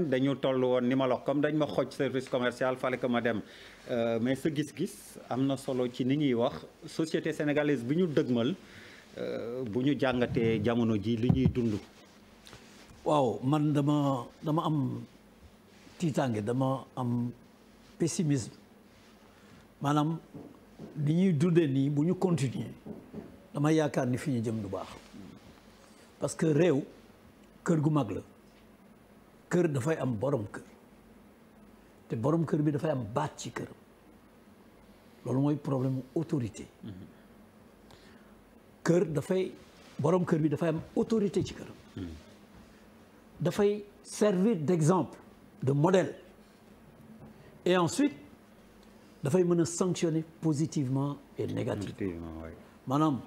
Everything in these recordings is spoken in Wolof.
dem dañu toll woon ni ma la wax comme dañ ma xooj service commercial fallait que ma dem mais sa gis-gis am na solo ci ni ñuy wax société sénégalaise bi ñu dëgmal bu ñu jàngatee jamono ji li ñuy dund. waaw man dama am tiitaange, dama am pessimisme maanaam li ñuy dundee nii bu ñu continuer dama yaakaar ni fi ñu jëm du baax parce que réew kër gu mag la kër dafay am borom kër te borom kër bi dafay am baat ci këram loolu mooy problème autorité kër dafay borom kër bi dafay am autorité ci këram dafay servir d'exemple, de modèle et ensuite dafay mën a sanctionner positivement et négativement maanaam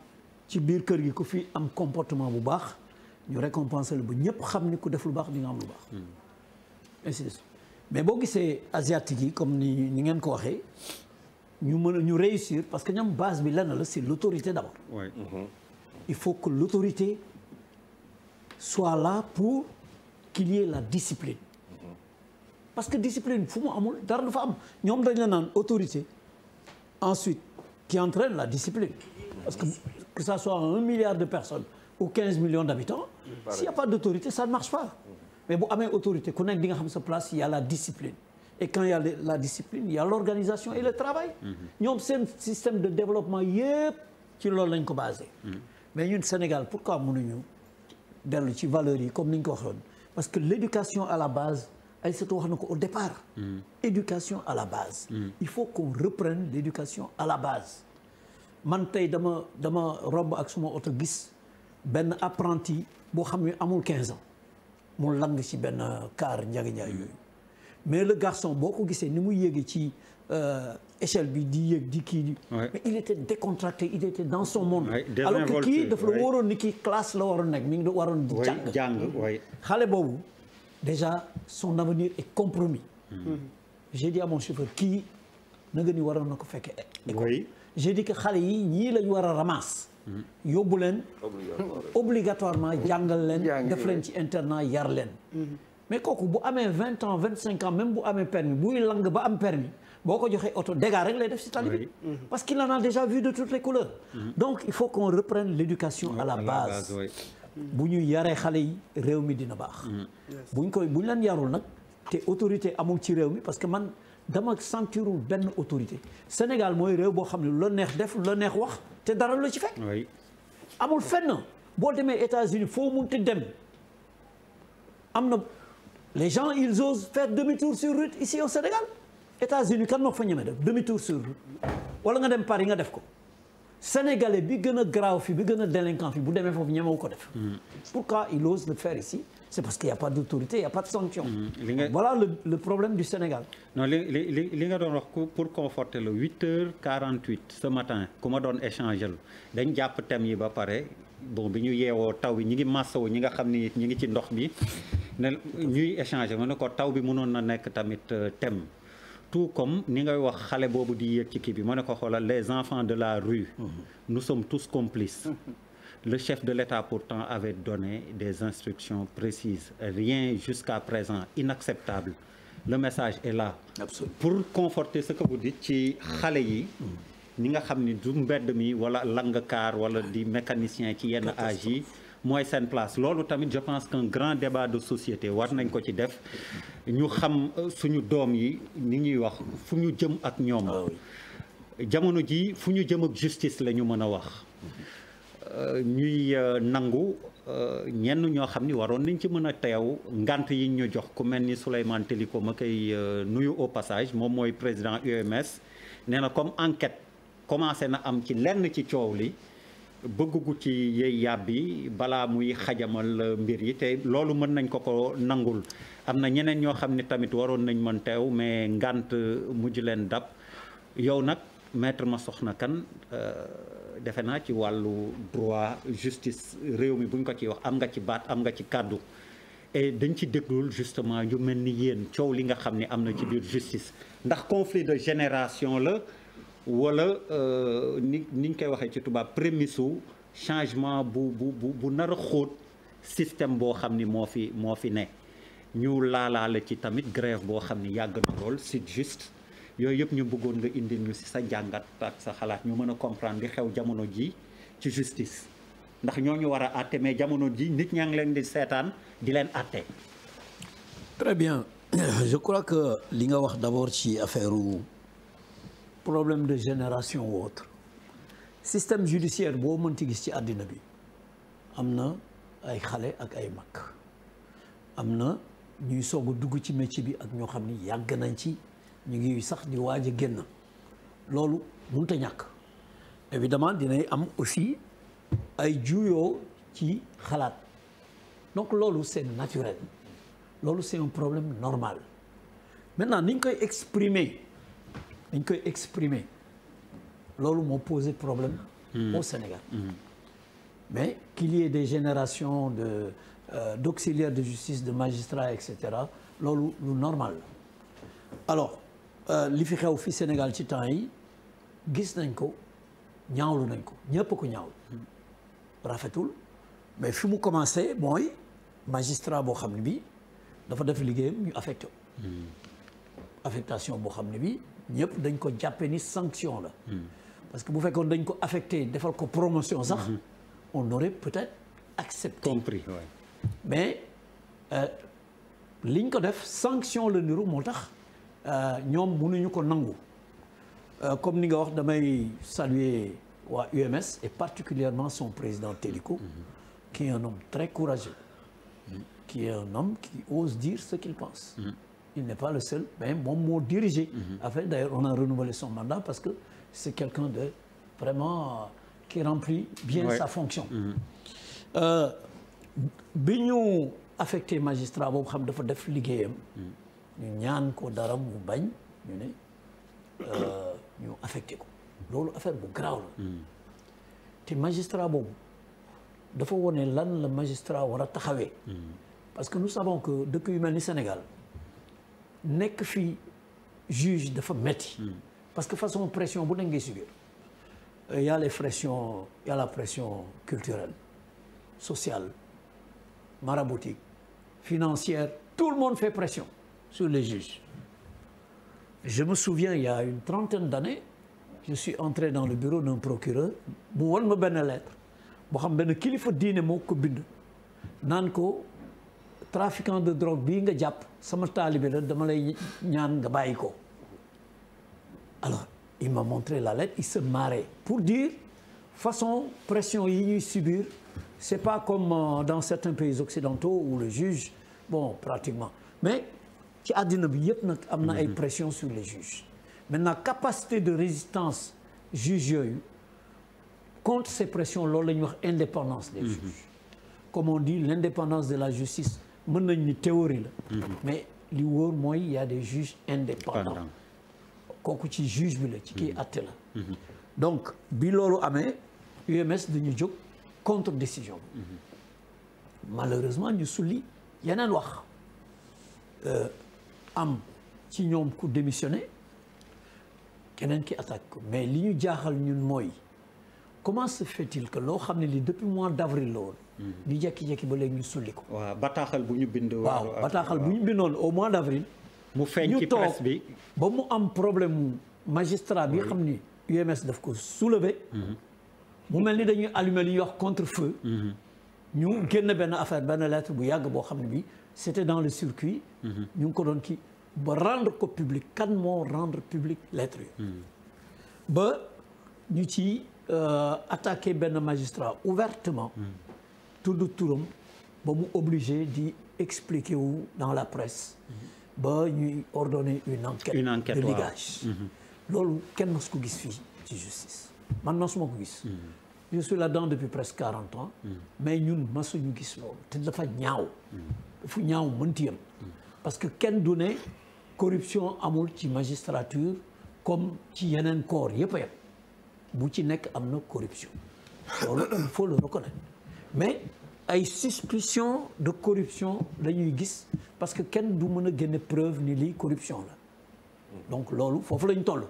ci biir kër gi ku fi am comportement bu baax ñu récompenser la ba ñëpp xam ni ku def lu baax di nga am lu baax ainsi de suite mais boo gisee asiatique yi comme ni ngeen ko waxee ñu mën a ñu réussir parce que ñoom base bi lenn la c'est l'autorité d'abord il faut que l'autorité soit là pour qu'il y ait la discipline parce que discipline fu mu amul dara du fa am ñoom dañ la naan autorité ensuite qui entraîne la discipline parce que ça soit 1 milliard de personnes ou 15 millions d'habitants s'il n'y a pas d'autorité ça ne marche pas mais bu amee autorité ku nekk di nga xam sa place il y a la discipline et quand il y a la discipline il y a l'organisation et le travail ñoom seen système de développement yëpp ci loolu lañ ko basé mais ñun Sénégal pourquoi mënuñu dellu ci valeurs yi comme ni ñu ko waxoon parce que l'éducation à la base Aïssatou wax na ko au départ éducation à la base il faut qu'on reprenne l'éducation à la base man tey dama romb ak suma oto gis benn apprenti boo xam ne amul 15 ans mu lang ci benn car njagi-njaay yooyu mais le garçon boo ko gisee ni muy yéege ci échelle bi di yéeg di kii mais il était décontracté il était dans son monde alors que kii daf la waroon ni kii classe la waroon nekk mi ngi waroon di jàng xale boobu déjà son avenir est compromis j'ai dit à mon chauffeur kii na nga ni waroon na ko fekke école j'ai dit que xale yi ñii lañu war a ramasse yóbbu leen obligatoirement jàngal leen def leen ci internat yar leen mais kooku bu amee 20 ans 25 ans même bu amee permis buy lang ba am permis boo ko joxee oto dégâts rek lay def ci tali bi parce qu'il en a déjà vu de toutes les couleurs donc il faut qu'on reprenne l'éducation à la base bu ñu yaree xale yi réew mi dina baax bu ñu leen yarul nag te autorité amul ci réew mi parce que man dama sentirul benn autorité Sénégal mooy réew boo xam ne lu la neex def lu la neex wax te dara la ci fekk amul fenn boo demee États-Unis foo munti dem am na les gens ils osent faire demi-tour sur route ici au Sénégal États-Unis kan moo fa ñeme def demi-tour sur route wala nga dem Paris nga def ko Sénégalais bi gën a graaw fi bi gën a délinquant fi bu demee foofu ñemewu ko def pourquoi il ose le faire ici c'est parce qu'il n'y a pas d'autorité il n'y a pas de sanction voilà le problème du Sénégal non li nga doon wax pour conforter le 8h48 ce matin ku ma doon échanger dañ jàpp thème yi ba pare bon bi ñu yeewoo taw bi ñi ngi massawu ñi nga xam ni ñi ngi ci ndox bi ne ñuy échanger ma ne ko taw bi mënoon na nekk tamit thème tout comme ni ngay wax xale boobu di yéeg ci kii bi ma ne ko xoolal les enfants de la rue nous sommes tous complices le chef de l'État pourtant avait donné des instructions précises rien jusqu'à présent inacceptable le message est là pour conforter ce que vous dites ci xale yi ñi nga xam ni du mbedd mi wala langkaar wala di mécanicien ci yenn âge yi mooy seen place loolu tamit je pense qu'un grand débat de société war nañ ko ci def ñu xam suñu doom yi ni ñuy wax fu ñu jëm ak ñoom jamono ji fu ñu jëm ak justice la ñu mën a wax ñuy nangu ñenn ñoo xam ni waroon nañ ci mën a teew ngant yi ñu jox ku mel ni Souleymane Teliko ma koy nuyu au passage moom mooy président UMS nee na comme enquête commencé na am ci lenn ci coow li bëggugu ci yey yàbbi balaa muy xajamal mbir yi te loolu mën nañ ko nangul am na ñeneen ñoo xam ne tamit waroon nañ mën teew mais ngant mujj leen dab yow nag maître Massokhna Kane defe naa ci wàllu droit justice réew mi buñ ko ciy wax am nga ci baat am nga ci kàddu et dañ ci déglul justement ñu mel ni yéen coow li nga xam ne am na ci biir justice ndax conflit de génération la wala niñ koy waxee ci tubaab prémisse u changement bu nar a xóot système boo xam ni moo fi ne ñu laalaale ci tamit grève boo xam ni yàgg na lool c'est juste yooyu yëpp ñu bëggoon nga indil ñu ci sa jàngat ak sa xalaat ñu mën a comprendre li xew jamono ji ci justice ndax ñooñu war a àtte mais jamono ji nit ñaa ngi leen di seetaan di leen àtte. Très bien je crois que li nga wax d'abord ci affaire problème de génération ou autre système judiciaire boo mënti gis ci àddina bi am na ay xale ak ay mag am na ñuy soog a dugg ci métier bi ak ñoo xam ni yàgg nañ ci ñu ngi sax di waaj a génn loolu mënut a ñàkk évidemment dinay am aussi ay juyoo ci xalaat donc loolu c'est naturel loolu c'est un problème normal maintenant ni ñu koy exprimer loolu moo posé problème au Sénégal mais qu'il y ait des générations d'auxiliaires de justice de magistrats et cetera loolu lu normal la alors li fi xew fi Sénégal ci temps yi gis nañ ko ñaawlu nañ ko ñëpp ko ñaawlu rafetul mais fi mu commencé mooy magistrat boo xam ne bi dafa def liggéeyam ñu affecté affectation boo xam ne bi ñëpp dañ ko jàppe ni sanction la parce que bu fekkoon dañ ko affecté defal ko promotion sax on aurait peut-être accepté compris ouais. mais liñ ko def sanction la niru moo tax ñoom mënuñu ko nangu comme ni nga wax damay saluer waa UMS et particulièrement son président Téliko qui est un homme très courageux qui est un homme qui ose dire ce qu'il pense il n'est pas le seul mais moom moo dirigé après d'ailleurs on a renouvelé son mandat parce que c'est quelqu'un de vraiment qui remplit bien sa fonction bi ñu affecté magistrat boobu xam dafa def liggéeyam ñu ñaan ko dara mu bañ ñu ne ñu affecté ko loolu affaire bu grave la te magistrat boobu dafa wone lan la magistrat war a taxawee parce que nous savons que dëkk yu mel ni Sénégal nekk fi juge dafa metti parce que façon pression bu nekk ngay subir il y a les pressions il y a la pression culturelle sociale maraboutique financière tout le monde fait pression sur les juges je me souviens il y a une trentaine d'années je suis entré dans le bureau d'un procureur mu won ma benn lettre boo xam benn kilifa diine moo ko bind naan ko trafiquant de drogue bii nga jàpp sama taalibe la dama lay ñaan nga bàyyi ko alors il m'a montré la lettre il se marrait pour dire façon pression yi ñuy subir c'est pas comme dans certains pays occidentaux où le juge bon pratiquement mais ci àddina bi yëpp nag am na ay pression sur les juges maintenant capacité de résistance juges yooyu contre ces pressions loolu la ñuy wax indépendance des juges comme on dit l'indépendance de la justice mën nañ ni théorie la mais li wóor mooy il y a des juges indépendants kooku ci juge bi la ci kii àtte la donc bi loolu amee UMS dañu jóg contre décision malheureusement ñu sulli yeneen wax am ci ñoom ku démissionné keneen ki attaque ko mais li ñu jaaxal ñun mooy comment se fait-il que loo xam ne li depuis mois d'avril la woon ñu jekki-jekki ba léegi ñu sulli ko waaw bataaxal bu ñu bind waaw bataaxal bu ñu bindoon au mois d'avril mu feeñ ci presse bi ba mu am problème mu magistrat bi xam ni UMS daf ko soulever mu mel ni dañuy allumer li ñuy wax contre-feu ñu génn benn affaire benn lettre bu yàgg boo xam ne bi c'était dans le circuit ñu ngi ko doon kii ba rendre ko public kan moo rendre public lettre yi ba ñu ci attaqué benn magistrat ouvertement tudd turam ba mu obligé di expliquer wu dans la presse ba ñuy ordonner une enquête de ligage loolu kenn mas ko gis fii ci justice man masuma ko gis je suis là-dedans depuis presque 40 ans mais ñun masuñu gis loolu te dafa ñaaw dafa ñaaw mënti yam parce que kenn du ne corruption amul ci magistrature comme ci yeneen corps yëpp a yem bu ci nekk am na corruption loolu il faut le reconnaître mais ay suspicion de corruption la ñuy gis parce que kenn du mën a génne preuve ni lii corruption la donc loolu foofu la ñu toll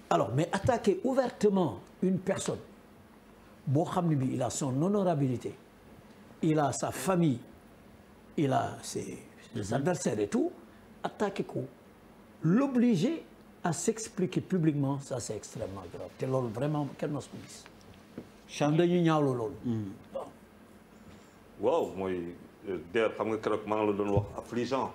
alors mais attaquer ouvertement une personne boo xam ne bi il a son honorabilité il a sa famille il a des adversaires et tout attaqué ko l'obliger à s'expliquer publiquement ça c'est extrêmement grave te loolu vraiment kenn mos ko gis. dañuy ñaawlu loolu. waaw mooy der xam nga keroog maa ngi la doon wax affligeant.